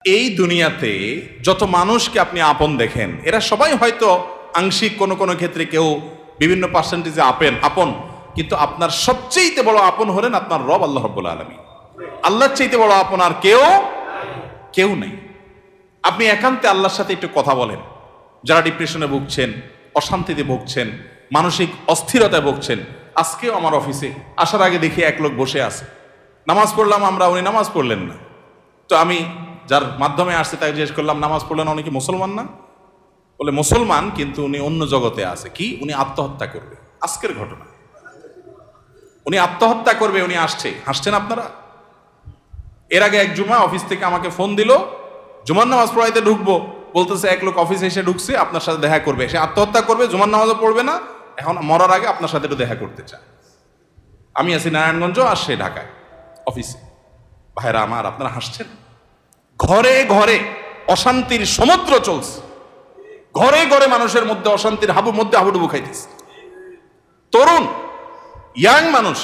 এই দুনিয়াতে যত মানুষকে আপনি আপন দেখেন, এরা সবাই হয়তো আংশিক কোনো কোনো ক্ষেত্রে কেউ বিভিন্ন পার্সেন্টেজে আপন, কিন্তু আপনার সবচেয়ে বড় আপন হলেন আপনার রব আল্লাহ রাব্বুল আলামিন। আল্লাহর চাইতে বড় আপন আর কেউ নেই। আপনি একান্তে আল্লাহর সাথে একটু কথা বলেন। যারা ডিপ্রেশনে ভুগছেন, অশান্তিতে ভুগছেন, মানসিক অস্থিরতায় ভুগছেন, আজকেও আমার অফিসে আসার আগে দেখি এক লোক বসে আছে, নামাজ পড়লাম আমরা, উনি নামাজ পড়লেন না। তো আমি যার মাধ্যমে আসছে তাকে জিজ্ঞেস করলাম, নামাজ পড়লেন, উনি কি মুসলমান না? বলে মুসলমান, কিন্তু উনি অন্য জগতে আছে। কি? উনি আত্মহত্যা করবে। আজকের ঘটনা, উনি আত্মহত্যা করবে, উনি আসছে। হাসছেন আপনারা? এর আগে এক জুমা অফিস থেকে আমাকে ফোন দিল, জুমার নামাজ পড়াইতে ঢুকবো, বলতেছে এক লোক অফিসে এসে ঢুকছে, আপনার সাথে দেখা করবে, সে আত্মহত্যা করবে, জুমার নামাজও পড়বে না, এখন মরার আগে আপনার সাথে একটু দেখা করতে চায়। আমি আছি নারায়ণগঞ্জ, আর সে ঢাকায় অফিসে। ভাইরা আমার, আপনারা হাসছেন? ঘরে ঘরে অশান্তির সমুদ্র চলছে, ঘরে ঘরে মানুষের মধ্যে অশান্তির মধ্যে হাবুডুবু খাইতেছে। তরুণ ইয়াং মানুষ,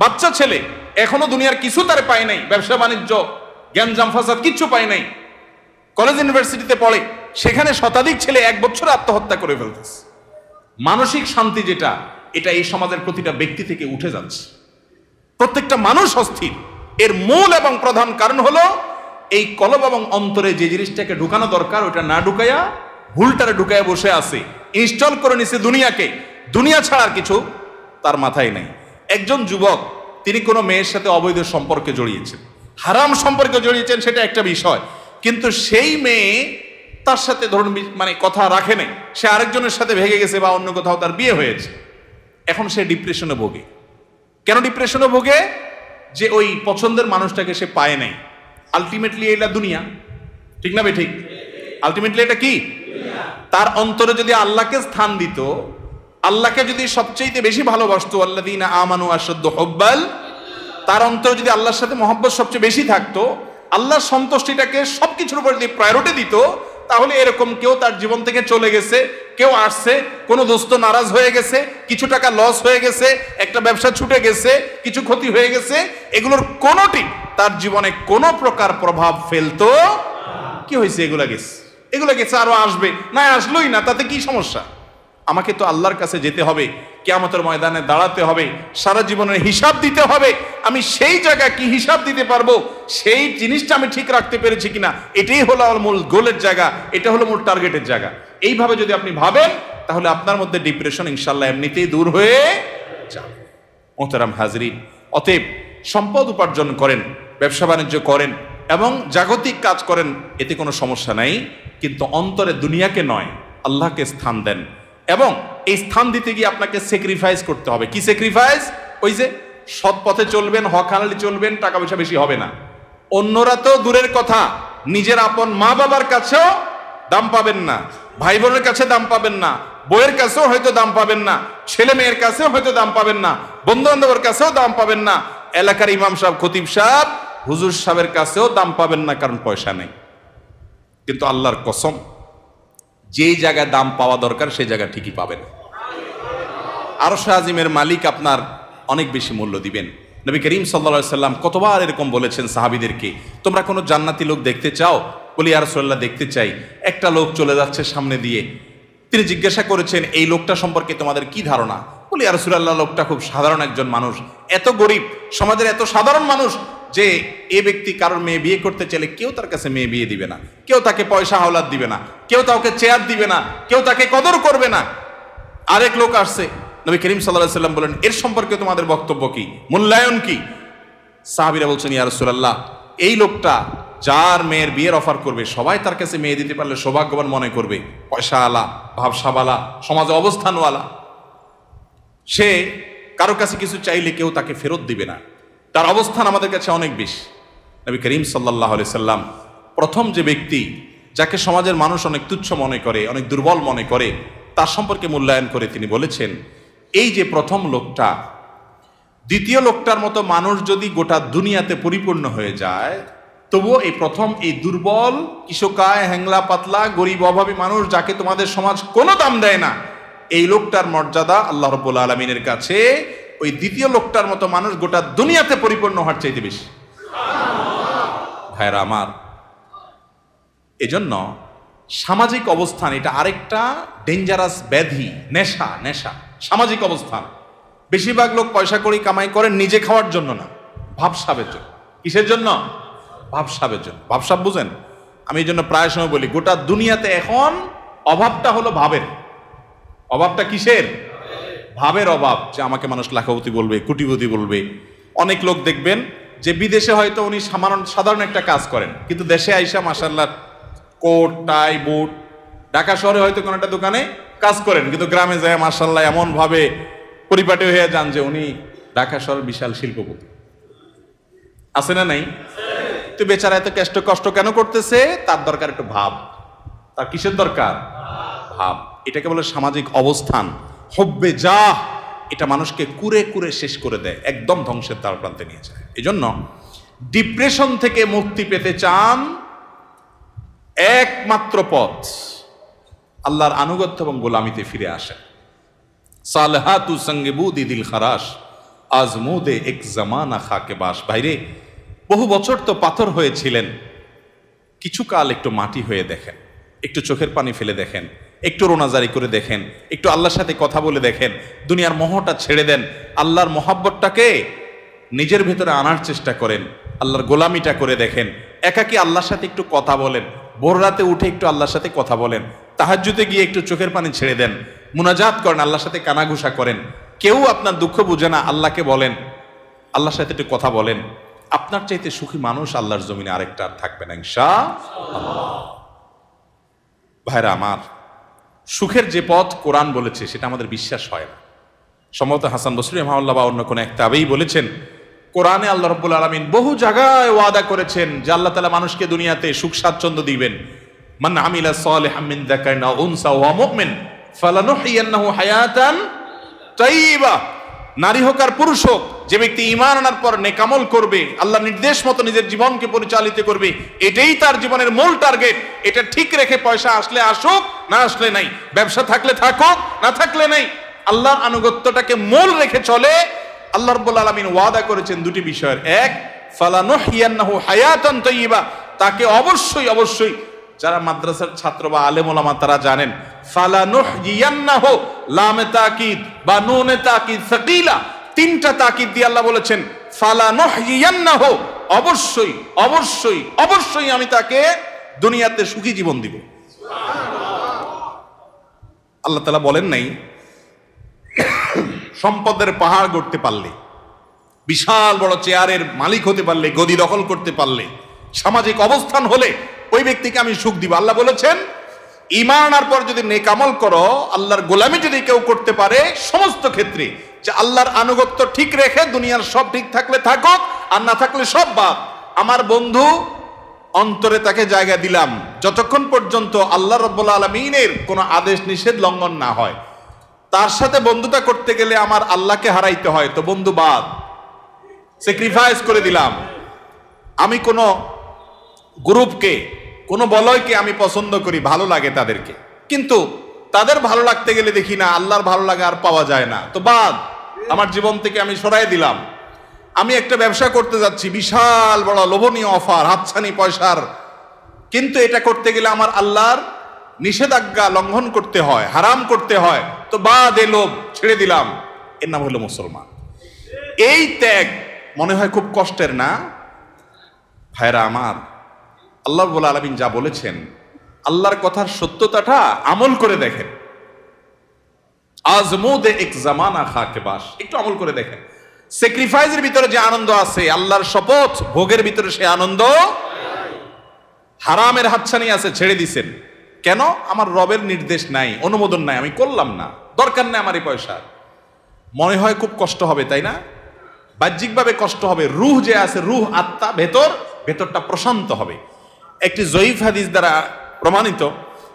বাচ্চা ছেলে এখনো দুনিয়ার কিছু তারে পায় নাই, ব্যবসা বাণিজ্য জ্ঞানজাম ফাসাদ কিচ্ছু পায় নাই, কলেজ ইউনিভার্সিটিতে পড়ে, সেখানে শতাধিক ছেলে এক বছরে আত্মহত্যা করে ফেলতেছে। মানসিক শান্তি যেটা, এটা এই সমাজের প্রতিটা ব্যক্তি থেকে উঠে যাচ্ছে। প্রত্যেকটা মানুষ অস্থির। এর মূল এবং প্রধান কারণ হলো এই কলব এবং অন্তরে যে জিনিসটাকে ঢুকানো দরকার ওটা না ঢুকাইয়া ভুলটারে ঢুকাইয়া বসে আছে, ইনস্টল করে নিছে দুনিয়াকে। দুনিয়া ছাড়ার কিছু তার মাথায় নাই। একজন যুবক, তিনি কোনো মেয়ের সাথে অবৈধ সম্পর্কে জড়িয়েছেন, হারাম সম্পর্কে জড়িয়েছেন, সেটা একটা বিষয়, কিন্তু সেই মেয়ে তার সাথে ধরুন মানে কথা রাখে নাই, সে আরেকজনের সাথে ভেগে গেছে বা অন্য কোথাও তার বিয়ে হয়েছে। এখন সে ডিপ্রেশনে ভোগে। কেন ডিপ্রেশনে ভোগে? যে ওই পছন্দের মানুষটাকে সে পায় নাই। আলটিমেটলি এটা দুনিয়া, ঠিক না? ঠিক। আলটিমেটলি এটা কি? তার অন্তরে যদি আল্লাহকে স্থান দিত, আল্লাহকে যদি সবচেয়ে বেশি ভালোবাসতো, আল্লাযীনা আমানু আশাদ্দু হুব্বাল, তার অন্তরে যদি আল্লাহর সাথে মহব্বত সবচেয়ে বেশি থাকতো, আল্লাহর সন্তুষ্টিটাকে সবকিছুর উপর যদি প্রায়োরিটি দিত, তাহলে এরকম কেউ তার জীবন থেকে চলে গেছে, কেউ আসছে, কোনো দোস্ত নারাজ হয়ে গেছে, কিছু টাকা লস হয়ে গেছে, একটা ব্যবসা ছুটে গেছে, কিছু ক্ষতি হয়ে গেছে, এগুলোর কোনোটি তার জীবনে কোনো প্রকার প্রভাব ফেলতো? কি হয়েছে? এগুলা গেছে, আরো আসবে, না আসলোই না, তাতে কি সমস্যা? আমাকে তো আল্লাহর কাছে যেতে হবে, কিয়ামতের ময়দানে দাঁড়াতে হবে, সারা জীবনের হিসাব দিতে হবে। আমি সেই জায়গা কি হিসাব দিতে পারবো, সেই জিনিসটা আমি ঠিক রাখতে পেরেছি কিনা, এটাই হলো আমার মূল গোলের জায়গা, এটা হলো মূল টার্গেটের জায়গা। এইভাবে যদি আপনি ভাবেন, তাহলে আপনার মধ্যে ডিপ্রেশন ইনশাল্লাহ এমনিতেই দূর হয়ে যাবে। মোহতারাম হাজরিন, অতএব সম্পদ উপার্জন করেন, ব্যবসা বাণিজ্য করেন এবং জাগতিক কাজ করেন, এতে কোনো সমস্যা নাই, কিন্তু অন্তরে দুনিয়াকে নয়, আল্লাহকে স্থান দেন। এবং এই স্থান দিতে গিয়ে আপনাকে স্যাক্রিফাইস করতে হবে। কি স্যাক্রিফাইস? ওই যে সৎ পথে চলবেন, হক হালালি চলবেন, টাকা পয়সা বেশি হবে না। অন্যরা তো দূরের কথা, নিজের আপন মা বাবার কাছেও দাম পাবেন না, ভাই বোনের কাছে দাম পাবেন না, বইয়ের কাছেও হয়তো দাম পাবেন না, ছেলে মেয়ের কাছেও হয়তো দাম পাবেন না, বন্ধু বান্ধবের কাছেও দাম পাবেন না, এলাকার ইমাম সাহেব, খতিব সাহেব, হুজুর সাহেবের কাছেও দাম পাবেন না, কারণ পয়সা নেই। কিন্তু আল্লাহর কসম, যেই জায়গায় দাম পাওয়া দরকার সেই জায়গা ঠিকই পাবেন। আরশ আজিমের মালিক আপনার অনেক বেশি মূল্য দিবেন। নবী করিম সাল্লাল্লাহু আলাইহি সাল্লাম কতবার এরকম বলেছেন সাহাবীদেরকে, তোমরা কোনো জান্নাতি লোক দেখতে চাও? বলি ইয়া রাসূলুল্লাহ, দেখতে চাই। একটা লোক চলে যাচ্ছে সামনে দিয়ে, তিনি জিজ্ঞাসা করেছেন, এই লোকটা সম্পর্কে তোমাদের কি ধারণা? বলি ইয়া রাসূলুল্লাহ, লোকটা খুব সাধারণ একজন মানুষ, এত গরিব, সমাজের এত সাধারণ মানুষ যে এ ব্যক্তি কারোর মেয়ে বিয়ে করতে চাইলে কেউ তার কাছে মেয়ে বিয়ে দিবে না, কেউ তাকে পয়সা হাওলাত দিবে না, কেউ তাকে চেয়ার দিবে না, কেউ তাকে কদর করবে না। আরেক লোক আসছে, নবী করিম সাল্লাল্লাহু আলাইহি সাল্লাম বলেন, এর সম্পর্কে তোমাদের বক্তব্য কি, মূল্যায়ন কি? সাহাবীরা বলছেন, ইয়া রাসূলুল্লাহ, এই লোকটা যার মেয়ের বিয়ের অফার করবে, সবাই তার কাছে মেয়ে দিতে পারলে সৌভাগ্যবান মনে করবে, পয়সা আলা, ভাবসাবালা, সমাজে অবস্থানওয়ালা, সে কারো কাছে কিছু চাইলে কেউ তাকে ফেরত দিবে না, তার অবস্থান আমাদের কাছে অনেক বেশি। নবী করিম সাল্লাল্লাহু আলাইহি সাল্লাম প্রথম যে ব্যক্তি যাকে সমাজের মানুষ অনেক তুচ্ছ মনে করে, অনেক দুর্বল মনে করে, তার সম্পর্কে মূল্যায়ন করে তিনি বলেছেন, এই যে প্রথম লোকটা, দ্বিতীয় লোকটার মতো মানুষ যদি গোটা দুনিয়াতে পরিপূর্ণ হয়ে যায়, তবুও এই প্রথম এই দুর্বল, কিশোকায়, হ্যাংলা পাতলা, গরিব, অভাবী মানুষ, যাকে তোমাদের সমাজ কোনো দাম দেয় না, এই লোকটার মর্যাদা আল্লাহ রাব্বুল আলামিনের কাছে ওই দ্বিতীয় লোকটার মতো মানুষ গোটা দুনিয়াতে পরিপূর্ণ হওয়ার চাইতে বেশি। ভাইরা আমার, এজন্য সামাজিক অবস্থান এটা আরেকটা ডেঞ্জারাস ব্যাধি, নেশা। নেশা সামাজিক অবস্থান। বেশিরভাগ লোক পয়সা করি কামাই করেন নিজে খাওয়ার জন্য না, ভাবসাবের জন্য। কিসের জন্য? ভাবসাবের জন্য। ভাবসাব বুঝেন? আমি এই জন্য প্রায় সময় বলি, গোটা দুনিয়াতে এখন অভাবটা হলো ভাবের। অভাবটা কিসের? ভাবের অভাব। যে আমাকে মানুষ লাখপতি বলবে, কোটিপতি বলবে। অনেক লোক দেখবেন যে বিদেশে হয়তো উনি সাধারণ একটা কাজ করেন, কিন্তু দেশে আইসা মাশাআল্লাহ কোট টাই বুট, ঢাকা শহরে হয়তো কোনো একটা দোকানে কাজ করেন, কিন্তু গ্রামে যায় মাশাআল্লাহ এমন ভাবে পরিপাটি হয়ে যান যে উনি ঢাকা শহরের বিশাল শিল্পপতি। আছে না নাই? তো বেচারা এত কষ্ট কেন করতেছে? তার দরকার একটু ভাব। তার কিসের দরকার? ভাব। এটাকে বলে সামাজিক অবস্থান। হব্বে যা, এটা মানুষকে কুরে কুরে শেষ করে দেয়, একদম ধ্বংসের দ্বার প্রান্তে নিয়ে যায়। এজন্য ডিপ্রেশন থেকে মুক্তি পেতে চান, একমাত্র পথ আল্লাহর আনুগত্য এবং গোলামিতে ফিরে আসেন। সালহাতু সঙ্গে বুদি দিল খারাস আজমুদে এক জামানা খাকে বাস। ভাইরে, বহু বছর তো পাথর হয়েছিলেন, কিছু কাল একটু মাটি হয়ে দেখেন, একটু চোখের পানি ফেলে দেখেন, একটু রোনাজারি করে দেখেন, একটু আল্লাহর সাথে কথা বলে দেখেন, দুনিয়ার মোহটা ছেড়ে দেন, আল্লাহর মোহাব্বতটাকে নিজের ভেতরে আনার চেষ্টা করেন, আল্লাহর গোলামিটা করে দেখেন। একাকি আল্লাহর সাথে একটু কথা বলেন, ভোর রাতে উঠে একটু আল্লাহর সাথে কথা বলেন, তাহাজ্জুদে গিয়ে একটু চোখের পানি ছেড়ে দেন, মুনাজাত করেন, আল্লাহর সাথে কানাঘুষা করেন। কেউ আপনার দুঃখ বুঝে না, আল্লাহকে বলেন, আল্লাহর সাথে একটু কথা বলেন। আপনার চাইতে সুখী মানুষ আল্লাহর জমিনে আরেকটা আর থাকবে না ইনশাআল্লাহ। ভাইরা আমার, সুখের যে পথ কোরআন বলেছে সেটা আমাদের বিশ্বাস হয় না। সম্ভবত হাসান বসরি রাহিমাহুল্লাহ বা অন্য কোন এক তাবেঈ বলেছেন, কোরআনে আল্লাহ রাব্বুল আলামিন বহু জায়গায় ওয়াদা করেছেন যে আল্লাহ তাআলা মানুষকে দুনিয়াতে সুখ স্বাচ্ছন্দ্য দিবেন। মান আমিলা সালিহাম মিন যাকারিন আও উনসা ওয়া মুমিন ফালানুহইয়ান্নাহু হায়াতান তাইয়্যিবা। নারী হোক আর পুরুষ হোক, যে ব্যক্তি ঈমান আনার পর নেক আমল করবে, আল্লাহ নির্দেশ মতো নিজের জীবনকে পরিচালিত করবে, এটাই তার জীবনের মূল টার্গেট। এটা ঠিক রেখে পয়সা আসলে আসুক, না আসলে নাই, ব্যবসা থাকলে থাকুক, না থাকলে নাই, আল্লাহর আনুগত্যটাকে মূল রেখে চলে। আল্লাহ রাব্বুল আলামিন ওয়াদা করেছেন দুটি বিষয়ের। এক, ফালানুহইয়ান্নাহু হায়াতান তাইয়্যিবা, তাকে অবশ্যই অবশ্যই, যারা মাদ্রাসার ছাত্র বা আলেম ওলামা তারা জানেন, ফালানুহইয়ান্নাহু লামে তাকিদ বা নুনে তাকিদ সাকিলা, তিনটা তাকিদ দিয়ে আল্লাহ বলেছেন ফালানুহইয়ান্নাহু, অবশ্যই অবশ্যই অবশ্যই আমি তাকে দুনিয়াতে সুখী জীবন দিব। আল্লাহ তাআলা বলেন নাই সম্পদের পাহাড় গড়তে পারলে, বিশাল বড় চেয়ারের মালিক হতে পারলে, গদি দখল করতে পারলে, সামাজিক অবস্থান হলে ওই ব্যক্তিকে আমি সুখ দিব। আল্লাহ বলেছেন ঈমান আনার পর যদি নেক আমল করো, আল্লাহর গোলামি যদি কেউ করতে পারে সমস্ত ক্ষেত্রে, যে আল্লাহর আনুগত্য ঠিক রেখে দুনিয়ার সব ঠিক থাকলে থাকুক, আর না থাকলে সব বাদ, আমার বন্ধু অন্তরে তাকে জায়গা দিলাম যতক্ষণ পর্যন্ত আল্লাহ রাব্বুল আলামিনের কোনো আদেশ নিষেধ লঙ্ঘন না হয়। তার সাথে বন্ধুতা করতে গেলে আমার আল্লাহকে হারাইতে হয়, তো বন্ধু বাদ, স্যাক্রিফাইস করে দিলাম। আমি কোনো গ্রুপকে, কোনো বলয়কে আমি পছন্দ করি, ভালো লাগে তাদেরকে, কিন্তু তাদের ভালো লাগতে গেলে দেখি না আল্লাহর ভালো লাগা আর পাওয়া যায় না, তো বাদ, আমার জীবন থেকে আমি সরাই দিলাম। আমি একটা ব্যবসা করতে যাচ্ছি, বিশাল বড় লোভনীয় অফার, হাতছানি পয়সার, কিন্তু এটা করতে গেলে আমার আল্লাহর নিষেধাজ্ঞা লঙ্ঘন করতে হয়, হারাম করতে হয়, তো বাদ, এ লোভ ছেড়ে দিলাম। এর নাম হলো মুসলমান। এই ত্যাগ মনে হয় খুব কষ্টের না? ভাইরা আমার, আল্লাহ রাব্বুল আলামিন যা বলেছেন, আল্লাহর কথার সত্যতাটা আমল করে দেখেন। আজমুদে এক জামানা খাকে বাস, একটু আমল করে দেখেন। স্যাক্রিফাইসের ভিতরে যে আনন্দ আছে, আল্লাহর শপথ ভোগের ভিতরে সে আনন্দ। হারামের হাতছানি আছে, ছেড়ে দিছেন কেন? আমার রবের নির্দেশ নাই, অনুমোদন নাই, আমি করলাম না, দরকার নেই আমার এই পয়সা। মনে হয় খুব কষ্ট হবে, তাই না? বাহ্যিকভাবে কষ্ট হবে, রুহ যে আছে, রুহ আত্মা ভেতরটা প্রশান্ত হবে। একটি জয়ীফ হাদিস দ্বারা প্রমাণিত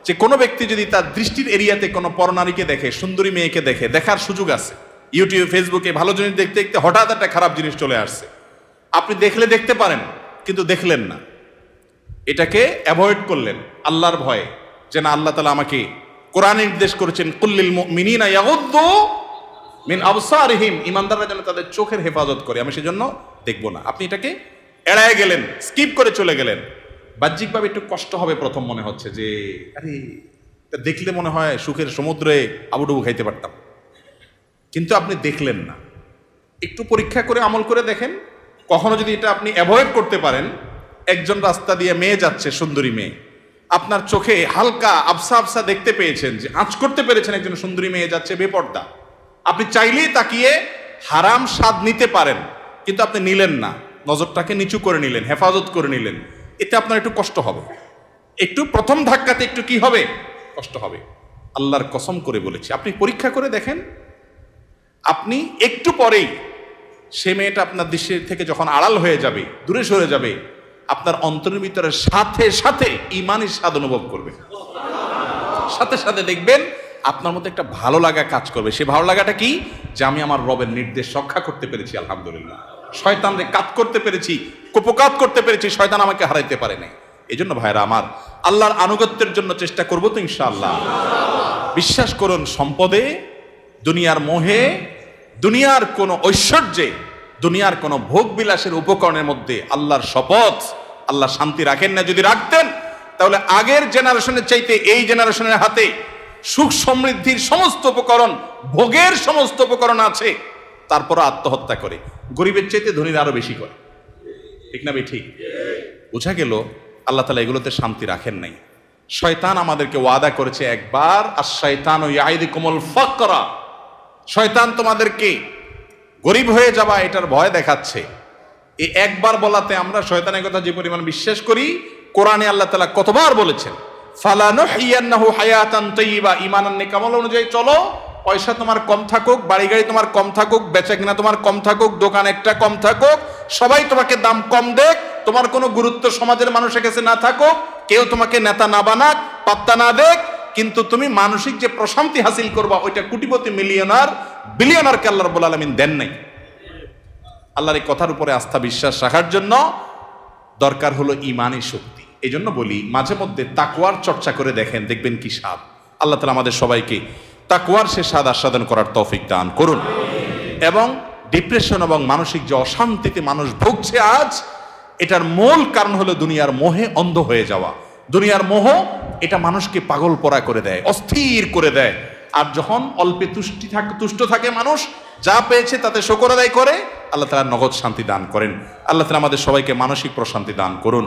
যে কোনো ব্যক্তি যদি তার দৃষ্টির এরিয়াতে কোনো পরনারীকে দেখে, সুন্দরী মেয়েকে দেখে, দেখার সুযোগ আছে, ইউটিউব ফেসবুকে ভালো জিনিস দেখতে দেখতে হঠাৎ একটা খারাপ জিনিস চলে আসছে, আপনি দেখলে দেখতে পারেন, কিন্তু দেখলেন না, এটাকে অ্যাভয়েড করলেন আল্লাহর ভয়ে, যে না, আল্লাহ তাআলা আমাকে কোরআনে নির্দেশ করেছেন কুল্লিল মুমিনিনা ইয়াগুদ্দু মিন আবসারিহিম, ঈমানদাররা যেন তাদের চোখের হেফাজত করে, আমি সেজন্য দেখব না। আপনি এটাকে এড়ায় গেলেন, স্কিপ করে চলে গেলেন, বাহ্যিকভাবে একটু কষ্ট হবে প্রথম, মনে হচ্ছে যে আরে এটা দেখলে মনে হয় সুখের সমুদ্রে আবুডুবু খাইতে পারতাম, কিন্তু আপনি দেখলেন না। একটু পরীক্ষা করে আমল করে দেখেন, কখনো যদি এটা আপনি অ্যাভয়েড করতে পারেন। একজন রাস্তা দিয়ে মেয়ে যাচ্ছে, সুন্দরী মেয়ে, আপনার চোখে হালকা আবসা আবসা দেখতে পেয়েছেন, যে আঁচ করতে পেরেছেন একজন সুন্দরী মেয়ে যাচ্ছে বেপর্দা, আপনি চাইলেই তাকিয়ে হারাম স্বাদ নিতে পারেন, কিন্তু আপনি নিলেন না, নজরটাকে নিচু করে নিলেন, হেফাজত করে নিলেন, এতে আপনার একটু কষ্ট হবে। একটু প্রথম ধাক্কাতে একটু কি হবে, কষ্ট হবে। আল্লাহর কসম করে বলেছি, আপনি পরীক্ষা করে দেখেন, আপনি একটু পরেই সে মেয়েটা আপনার দৃষ্টি থেকে যখন আড়াল হয়ে যাবে, দূরে সরে যাবে, আপনার অন্তরের ভিতরে সাথে সাথে ঈমানের স্বাদ অনুভব করবে। সাথে সাথে দেখবেন আপনার মধ্যে একটা ভালো লাগা কাজ করবে। সে ভালো লাগাটা কি, যে আমি আমার রবের নির্দেশ রক্ষা করতে পেরেছি, আলহামদুলিল্লাহ। শয়তানরে কাত করতে পেরেছি, কুপকাত করতে পেরেছি, শয়তান আমাকে হারাইতে পারে নাই। এই জন্য ভাইরা আমার, আল্লাহর আনুগত্যের জন্য চেষ্টা করবো তো ইনশাআল্লাহ। বিশ্বাস করুন, সম্পদে, দুনিয়ার মোহে, দুনিয়ার কোন ঐশ্বর্যে, দুনিয়ার কোন ভোগ বিলাসের উপকরণের মধ্যে আল্লাহর শপথ, আল্লাহ শান্তি রাখেন না। যদি রাখতেন তাহলে আগের জেনারেশনের চাইতে এই জেনারেশনের হাতে সুখ সমৃদ্ধির সমস্ত উপকরণ, ভোগের সমস্ত উপকরণ আছে, তারপর আত্মহত্যা করে, গরিবের চাইতে ধনীরা আরো বেশি করে। ঠিক না ঠিক? বোঝা গেল আল্লাহ তাআলা এগুলোতে শান্তি রাখেন নাই। শয়তান আমাদেরকে ওয়াদা করেছে একবার, আশ-শাইতানু ইয়াইদুকুমুল ফাকরা, শয়তান তোমাদেরকে গরিব হয়ে যাবা এটার ভয় দেখাচ্ছে। এই একবার বলাতে আমরা শয়তানের কথা যে পরিমাণ বিশ্বাস করি, কোরআনে আল্লাহ তাআলা কতবার বলেছেন, ফালানুহিয়ান্নাহু হায়াতান তাইয়্যিবা, ঈমানান নেক আমল অনুযায়ী চলো। পয়সা তোমার কম থাকুক, বাড়ি গাড়ি তোমার কম থাকুক, বেচাকেনা তোমার কম থাকুক, দোকান একটা কম থাকুক, সবাই তোমাকে দাম কম দেখ, তোমার কোনো গুরুত্ব সমাজের মানুষের কাছে না থাকুক, কেউ তোমাকে নেতা না বানাক, পাত্তা না দেখ, কিন্তু তুমি মানসিক যে প্রশান্তি হাসিল করবা, ওইটা কোটিপতি, মিলিয়নার, বিলিয়নারকে আল্লাহ রাব্বুল আলামিন দেন নাই। আল্লাহর এই কথার উপরে আস্থা বিশ্বাস রাখার জন্য দরকার হলো ঈমানী শক্তি। এই জন্য বলি, মাঝে মধ্যে তাকওয়ার চর্চা করে দেখেন, দেখবেন কি স্বাদ। আল্লাহ তাআলা আমাদের সবাইকে তাকওয়ার সে স্বাদ আস্বাদন করার তৌফিক দান করুন। এবং ডিপ্রেশন এবং মানসিক যে অশান্তিতে মানুষ ভুগছে আজ, এটার মূল কারণ হলো দুনিয়ার মোহে অন্ধ হয়ে যাওয়া। দুনিয়ার মোহ এটা মানুষকে পাগল পরা করে দেয়, অস্থির করে দেয়। আর যখন অল্পে তুষ্ট থাকে মানুষ, যা পেয়েছে তাতে শুকর আদায় করে, আল্লাহ তাআলা নগদ শান্তি দান করেন। আল্লাহ তাআলা আমাদের সবাইকে মানসিক প্রশান্তি দান করুন।